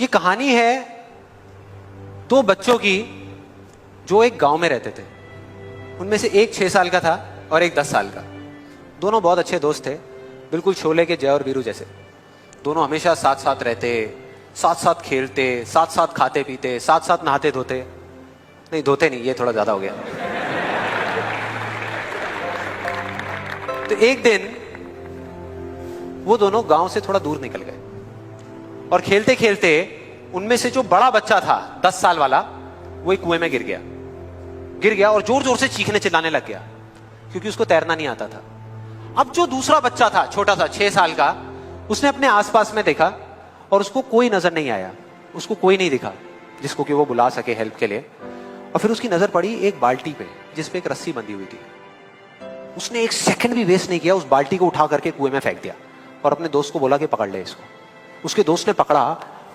ये कहानी है दो बच्चों की जो एक गांव में रहते थे। उनमें से एक 6 साल का था और एक 10 साल का। दोनों बहुत अच्छे दोस्त थे, बिल्कुल शोले के जय और वीरू जैसे। दोनों हमेशा साथ साथ रहते, साथ साथ खेलते, साथ साथ खाते पीते, साथ साथ नहाते धोते। नहीं, धोते नहीं, ये थोड़ा ज्यादा हो गया। तो एक दिन वो दोनों गांव से थोड़ा दूर निकल गए और खेलते खेलते उनमें से जो बड़ा बच्चा था 10 साल वाला, वो एक कुएं में गिर गया और जोर जोर से चीखने चिल्लाने लग गया क्योंकि उसको तैरना नहीं आता था। अब जो दूसरा बच्चा था, छोटा सा 6 साल का, उसने अपने आसपास में देखा और उसको कोई नजर नहीं आया, उसको कोई नहीं दिखा जिसको कि वो बुला सके हेल्प के लिए। और फिर उसकी नजर पड़ी एक बाल्टी पे जिसपे एक रस्सी बंधी हुई थी। उसने एक सेकंड भी वेस्ट नहीं किया, उस बाल्टी को उठा करके कुएं में फेंक दिया और अपने दोस्त को बोला कि पकड़ ले इसको। उसके दोस्त ने पकड़ा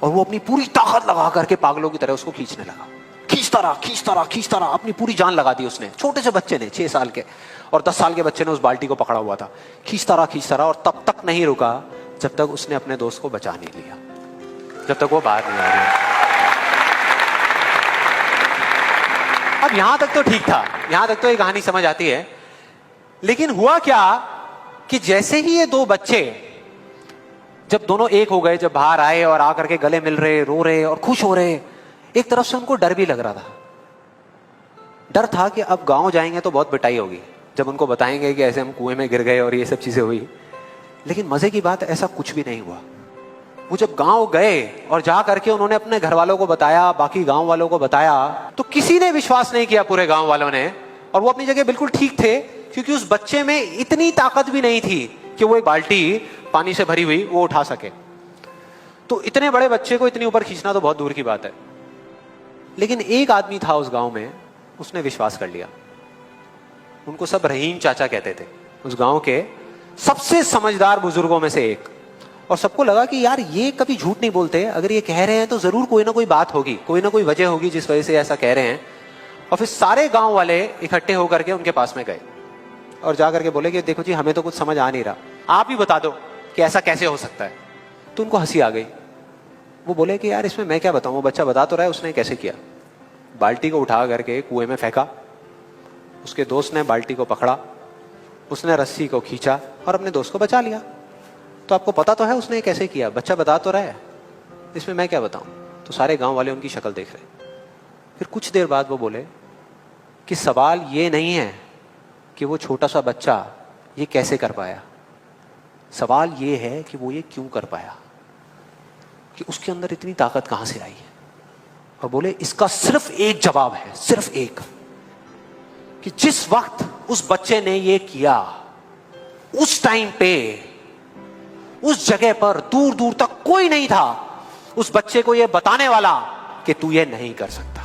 और वो अपनी पूरी ताकत लगा करके पागलों की तरह उसको खींचने लगा। खींचता रहा, अपनी पूरी जान लगा दी उसने। छोटे से बच्चे ने, 6 साल के और 10 साल के बच्चे ने उस बाल्टी को पकड़ा हुआ था। खींचता रहा और तब तक नहीं रुका जब तक उसने अपने दोस्त को बचा नहीं लिया, जब तक वो बाहर नहीं आ गया। अब यहां तक तो ठीक था, यहां तक तो ये कहानी समझ आती है। लेकिन हुआ क्या कि जैसे ही ये दो बच्चे, जब दोनों एक हो गए, जब बाहर आए और आकर के गले मिल रहे, रो रहे और खुश हो रहे, एक तरफ से उनको डर भी लग रहा था। डर था कि अब गांव जाएंगे तो बहुत पिटाई होगी जब उनको बताएंगे कि ऐसे हम कुएं में गिर गए और ये सब चीजें हुई। लेकिन मजे की बात, ऐसा कुछ भी नहीं हुआ। वो जब गांव गए और जा करके उन्होंने अपने घर वालों को बताया, बाकी गांव वालों को बताया, तो किसी ने विश्वास नहीं किया, पूरे गांव वालों ने। और वो अपनी जगह बिल्कुल ठीक थे क्योंकि उस बच्चे में इतनी ताकत भी नहीं थी कि वो एक बाल्टी पानी से भरी हुई वो उठा सके। तो इतने बड़े बच्चे को इतनी ऊपर खींचना तो बहुत दूर की बात है। लेकिन एक आदमी था उस गांव में, उसने विश्वास कर लिया। उनको सब रहीम चाचा कहते थे, उस गांव के सबसे समझदार बुजुर्गों में से एक। और सबको लगा कि यार ये कभी झूठ नहीं बोलते, अगर ये कह रहे हैं तो जरूर कोई ना कोई बात होगी, कोई ना कोई वजह होगी जिस वजह से ऐसा कह रहे हैं। और फिर सारे गांव वाले इकट्ठे होकर के उनके पास में गए और जाकर के बोले कि देखो जी, हमें तो कुछ समझ आ नहीं रहा, आप ही बता दो कि ऐसा कैसे हो सकता है। तो उनको हंसी आ गई। वो बोले कि यार इसमें मैं क्या बताऊं, वो बच्चा बता तो रहा है उसने कैसे किया। बाल्टी को उठा करके कुएं में फेंका, उसके दोस्त ने बाल्टी को पकड़ा, उसने रस्सी को खींचा और अपने दोस्त को बचा लिया। तो आपको पता तो है उसने कैसे किया, बच्चा बता तो रहा है, इसमें मैं क्या बताऊं। तो सारे गांव वाले उनकी शक्ल देख रहे। फिर कुछ देर बाद वो बोले कि सवाल ये नहीं है कि वो छोटा सा बच्चा ये कैसे कर पाया, सवाल ये है कि वो ये क्यों कर पाया, कि उसके अंदर इतनी ताकत कहां से आई है। और बोले इसका सिर्फ एक जवाब है, सिर्फ एक, कि जिस वक्त उस बच्चे ने ये किया, उस टाइम पे उस जगह पर दूर दूर तक कोई नहीं था उस बच्चे को ये बताने वाला कि तू ये नहीं कर सकता।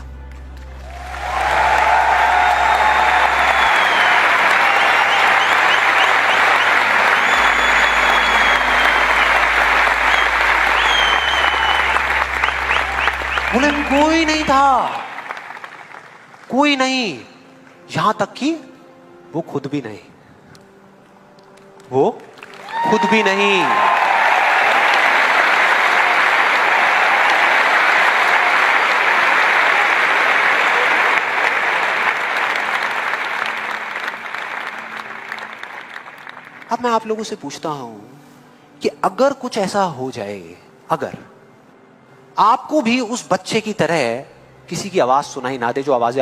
बोले कोई नहीं था, कोई नहीं, यहां तक कि वो खुद भी नहीं, वो खुद भी नहीं। अब मैं आप लोगों से पूछता हूं कि अगर कुछ ऐसा हो जाए, अगर आपको भी उस बच्चे की तरह किसी की आवाज सुनाई ना दे जो आवाज